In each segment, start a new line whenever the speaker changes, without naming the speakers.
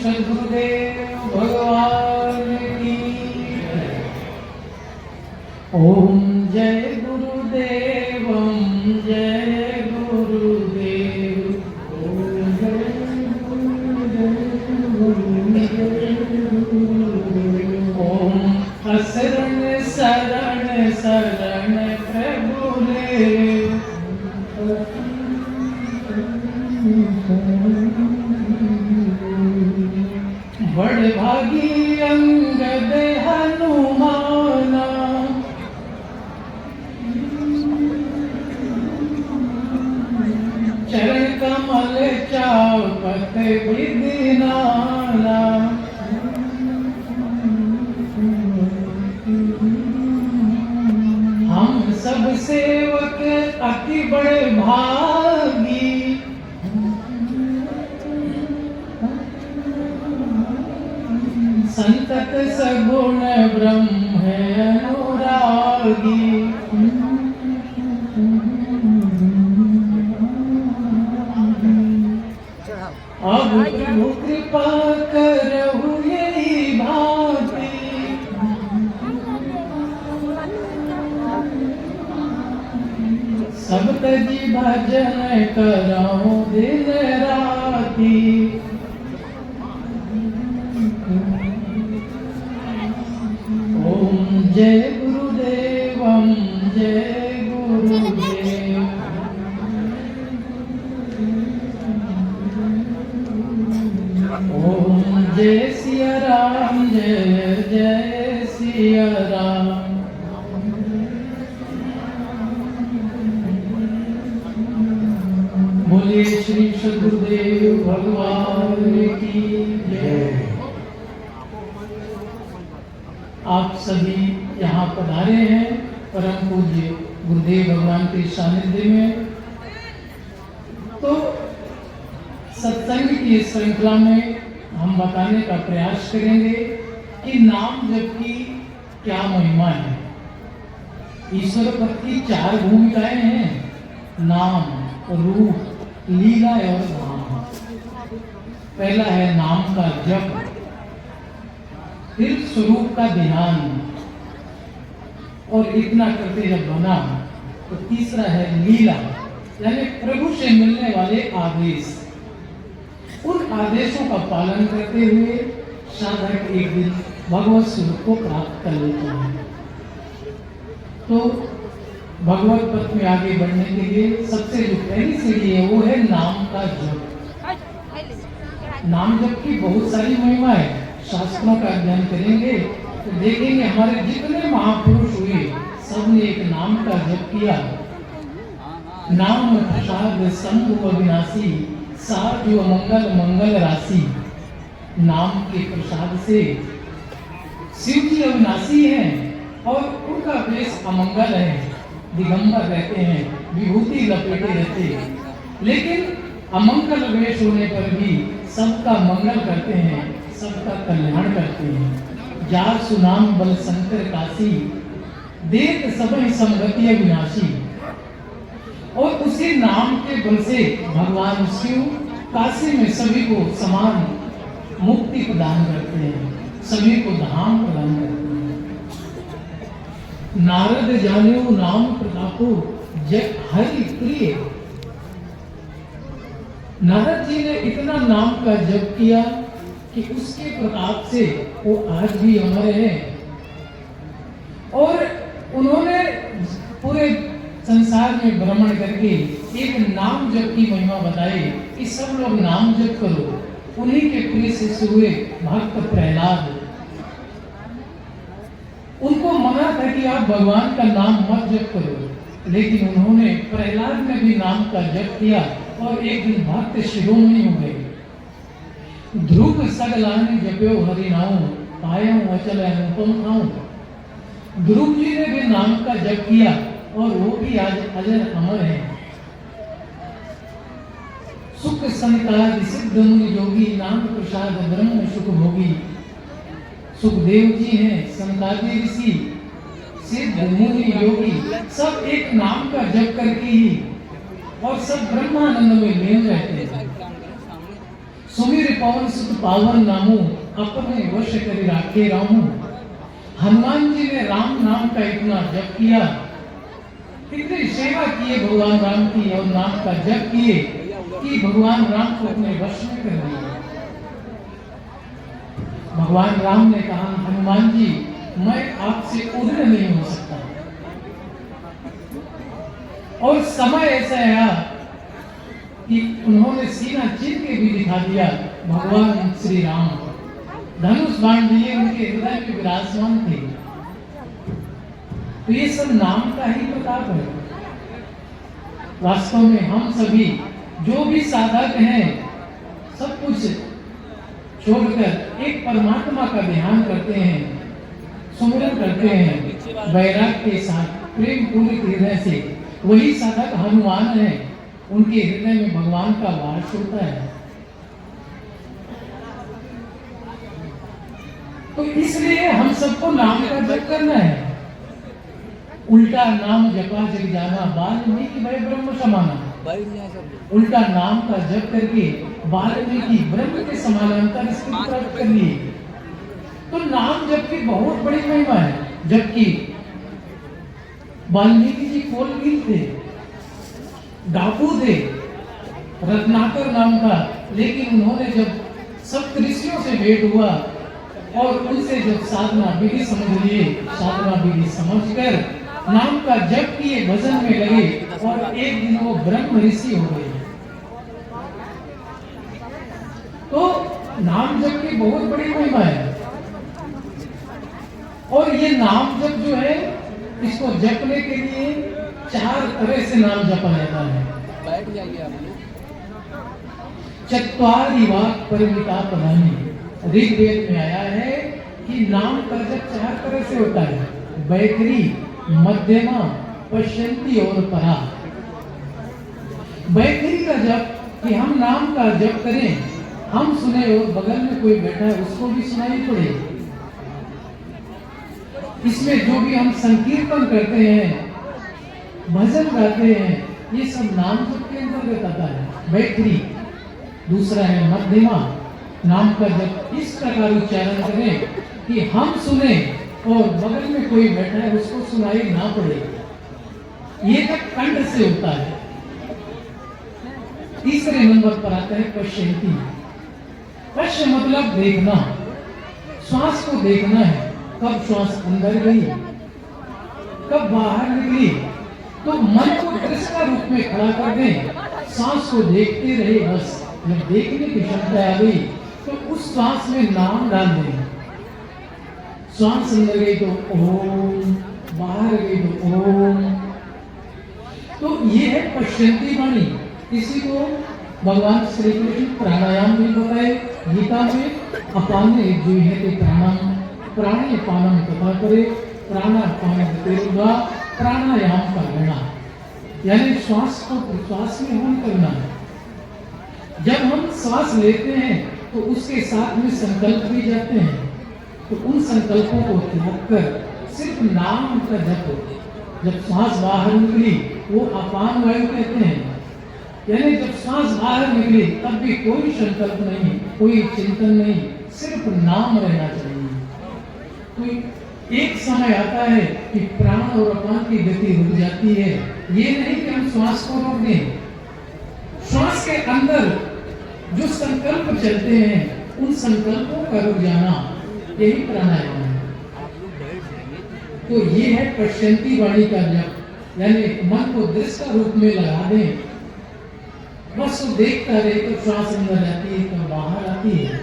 सद्गुरुदेव भगवान की ओम जय गुरुदेव जय गुरुदेव ओम जय गुरुदेव ओम शरण शरण शरण प्रभुदेव बड़ भागी अंगद हनुमाना चरण कमल चापत विधिनाला हम सब सेवक अति बड़े भागी संतत सगुण ब्रह्म अनुरागी अब प्रभु कृपा करहु यही भांति सब तजी भजन करहु दिन राति ओम जय गुरुदेव जय गुरुदेव ओम जय सिया राम जय जय सिया राम बोले श्री सद्गुरुदेव भगवान की जय। आप सभी यहाँ पधारे हैं परम पूज्य गुरुदेव भगवान के सानिध्य में। तो सत्संग की श्रृंखला में हम बताने का प्रयास करेंगे कि नाम जप की क्या महिमा है। ईश्वर पद की 4 भूमिकाएं हैं, नाम, रूप, लीला और धाम। पहला है नाम का जप, फिर स्वरूप का ध्यान, और इतना करते जब बना तो तीसरा है लीला, यानी प्रभु से मिलने वाले आदेश। उन आदेशों का पालन करते हुए साधक एक दिन भगवत स्वरूप को प्राप्त कर लेता है। तो भगवत पथ में आगे बढ़ने के लिए सबसे जो पहली सीढ़ी है वो है नाम का जप। नाम जप की बहुत सारी महिमा है। शास्त्रों का अध्ययन करेंगे तो देखेंगे हमारे जितने महापुरुष हुए सबने एक नाम का जप किया। नाम प्रसाद शंभु अविनाशी, साधु मंगल मंगल राशि। नाम के प्रसाद से शिव जी अविनाशी हैं और उनका वेश अमंगल है, दिगंबर रहते हैं, विभूति लपेटे रहते हैं, लेकिन अमंगल वेश होने पर भी सबका मंगल करते हैं, सबका कल्याण करते हैं। जार सुनाम बल शंकर काशी, देत सबहि संगति अविनाशी। और उसी नाम के बल से भगवान शिव काशी में सभी को समान मुक्ति प्रदान करते हैं, सभी को धाम प्रदान करते हैं। नारद जानियो नाम प्रतापो जग हरि प्रिय। नारद जी ने इतना नाम का जप किया कि उसके प्रताप से वो आज भी अमर है। और उन्होंने पूरे संसार में भ्रमण करके एक नाम जप की महिमा बताई कि सब लोग नाम जप करो। उन्हीं के प्रिय शिष्य हुए भक्त प्रहलाद। उनको मना था कि आप भगवान का नाम मत जप करो, लेकिन उन्होंने प्रहलाद ने भी नाम का जप किया और एक दिन भक्त शिरोमणि हो गए। ध्रुव सगलाने जप्यो हरि नाम, पायो अचल अनुपम खाऊं। ध्रुव जी ने भी नाम का जप किया और वो भी आज अजर अमर है। सुख संताद सिद्ध मुनि योगी, नाम प्रसाद ब्रह्म सुख भोगी। सुखदेव जी हैं, संतादी ऋषि, सिद्ध मुनि योगी, सब एक नाम का जप करके ही और सब ब्रह्मानंद में लीन रहते हैं। सुमिर पवन सुत पावन नामो अपने वश कर राखे रामू। हनुमान जी ने राम नाम का इतना जप किया, इतनी सेवा किए भगवान राम की और नाम का जप किए कि भगवान राम को अपने वश में कर दिया। भगवान राम ने कहा, हनुमान जी मैं आपसे उग्र नहीं हो सकता। और समय ऐसा आया कि उन्होंने सीना चीर के भी दिखा दिया। भगवान श्री राम धनुष बाण लिए उनके हृदय में विराजमान थे। तो ये सब नाम का ही प्रताप है। वास्तव में हम सभी जो भी साधक हैं, सब कुछ छोड़कर एक परमात्मा का ध्यान करते हैं, सुमिरन करते हैं वैराग्य के साथ, प्रेम पूर्ण हृदय से। वही साधक हनुमान है, उनके हृदय में भगवान का वास होता है। तो इसलिए हम सबको नाम का जप करना है। उल्टा नाम जपा जग जाना, वाल्मीकि भय ब्रह्म समाना। उल्टा नाम का जप करके वाल्मीकि ब्रह्म के समानांतर स्थिति प्राप्त कर लिए। तो नाम जप की बहुत बड़ी महिमा है। जबकि वाल्मीकि जी कोलवीर थे, डाकू थे, रत्नाकर नाम था, लेकिन उन्होंने जब सब ऋषियों से भेंट हुआ और उनसे जब साधना विधि समझ लिए, साधना विधि समझकर नाम का जप किए, भजन में लगे और एक दिन वो ब्रह्म ऋषि हो गए। तो नाम जप की बहुत बड़ी महिमा है। और ये नाम जप जो है, इसको जपने के लिए 4 तरह से नाम जपा जाता है। बैठ जाइए आप लोग। चत्वारि वाक् परिमिता पदानि, ऋग्वेद में आया है कि नाम का जप 4 तरह से होता है। वैखरी, मध्यमा, पश्यंती और परा। वैखरी का जप कि हम नाम का जप करें, हम सुने और बगल में कोई बैठा है उसको भी सुनाई पड़े। इसमें जो भी हम संकीर्तन करते हैं, भजन गाते हैं, ये सब नाम जप के अंतर्गत आता है। वैखरी। दूसरा है मध्यमा, नाम का जप इस प्रकार उच्चारण करें कि हम सुने और बगल में कोई बैठा है उसको सुनाई ना पड़े। ये तक कंठ से होता है। तीसरे नंबर पर आता है पश्यंती। पश्य मतलब देखना, श्वास को देखना है, कब श्वास अंदर गई, कब बाहर निकली। तो मन को दृष्टा रूप में खड़ा कर दें, सांस को देखते रहे। बस जब देखने की क्षमता आ गई तो उस श्वास में नाम डाल दें। श्वास अंदर गई तो ओम, बाहर गई तो ओम। तो ये है पश्यंती वाणी। इसी को भगवान श्री कृष्ण प्राणायाम भी बताए गीता में। अपान जुह्यते प्राणम, प्राणे पानम तथा करे, प्राणापान गतिरुद्धा, प्राणायाम करना। यानी श्वास को श्वास में होम करना है। जब हम श्वास लेते हैं तो उसके साथ में संकल्प भी जाते हैं। तो उन संकल्पों को त्याग कर सिर्फ नाम का जप हो। जब श्वास बाहर निकली वो अपान वायु कहते हैं। यानी जब श्वास बाहर निकली तब भी कोई संकल्प नहीं, कोई चिंतन नहीं, सिर्फ नाम रहना चाहिए। तो एक समय आता है कि प्राण और अपान की गति रुक जाती है। ये नहीं कि हम श्वास को रोक दें। श्वास के अंदर जो संकल्प चलते हैं उन संकल्पों का रुक जाना, यही प्राणायाम है। तो ये है पश्यंती वाणी का जप। यानी मन को दृष्टा रूप में लगा दें, बस देखता रहे तो श्वास अंदर जाती है तो बाहर आती है।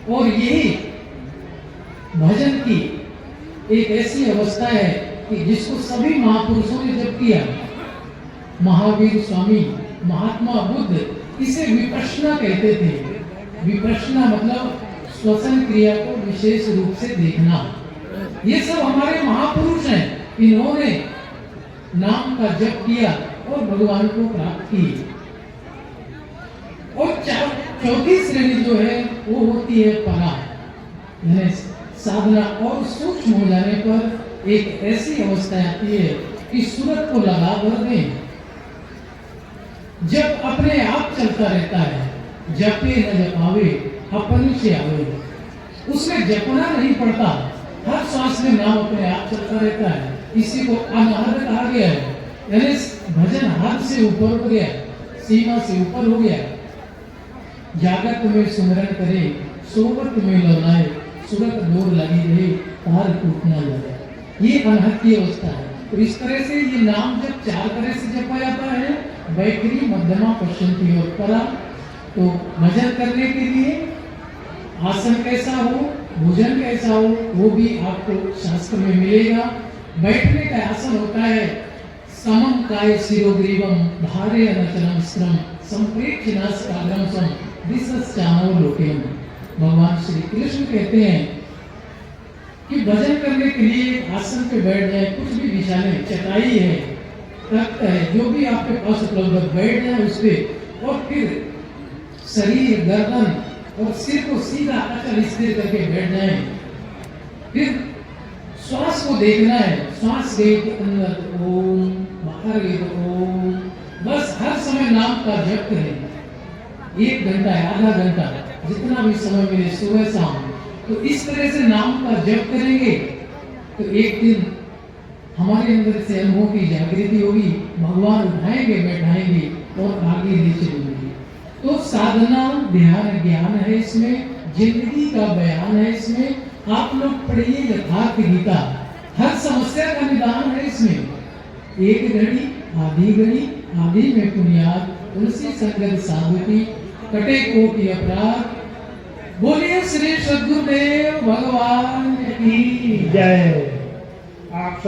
और यही भजन की एक ऐसी अवस्था है कि जिसको सभी महापुरुषों ने जप किया। महावीर स्वामी, महात्मा बुद्ध इसे विपश्यना कहते थे। विपश्यना मतलब श्वसन क्रिया को विशेष रूप से देखना। ये सब हमारे महापुरुष हैं। इन्होंने नाम का जप किया और भगवान को प्राप्त की। और चौथी श्रेणी जो है वो होती है परा। यानी साधना और सूक्ष्म हो जाने पर एक ऐसी अवस्था आती है कि सूरत को लगा भर दें। जब अपने आप चलता रहता है, जपे न जपावे अपन से आवे। उसमें जपना नहीं पड़ता, हर श्वास में नाम अपने आप चलता रहता है। इसी को अनहद कहा गया है, यानी भजन हद से ऊपर हो गया, सीमा से ऊपर हो गया। जागत में सुमरन करे, सोवत में लौलाए, सुरत दूर लगी रहे, तार टूटना लगे। ये अनहद की अवस्था है। तो इस तरह से ये नाम जब 4 तरह से जपा जाता है, वैखरी मध्यमा पश्चिमी और परा। तो भजन करने के लिए आसन कैसा हो, भोजन कैसा हो, वो भी आपको शास्त्र में मिलेगा। बैठने का आसन होता है समम काय शिरोग्रीवम धारे अनचलम स्त्रम संप्रेक्ष नासिकाग्रम सम दिशस चानव लोकेम। भगवान श्री कृष्ण कहते हैं कि भजन करने के लिए आसन पे बैठ जाए, कुछ भी बिछा लें, चटाई है, तख्त है, जो भी आपके पास उपलब्ध, बैठ जाए उस पे, और फिर शरीर, गर्दन और सिर को सीधा अचल स्थिर करके बैठ जाए। फिर श्वास को देखना है, श्वास गई तो अंदर ओम, बाहर गई तो ओम। बस हर समय नाम का जप करें। 1 घंटा है, आधा घंटा, जितना भी समय मिले, सुबह शाम। तो इस तरह से नाम का जप करेंगे तो एक दिन हमारे अंदर से अनुभव की जागृति होगी, भगवान उठाएंगे, बैठाएंगे और आगे ले चलेंगे। तो साधना, ध्यान, ज्ञान है इसमें, जिंदगी का बयान है इसमें। आप लोग पढ़िए यथार्थ गीता, हर समस्या का निदान है इसमें। 1 घड़ी, आधी घड़ी, आधी में पुण्यात, तुलसी संगत साधुकी, कटे कोटि अपराध। बोलिए श्री सद्गुरुदेव भगवान की जय। आप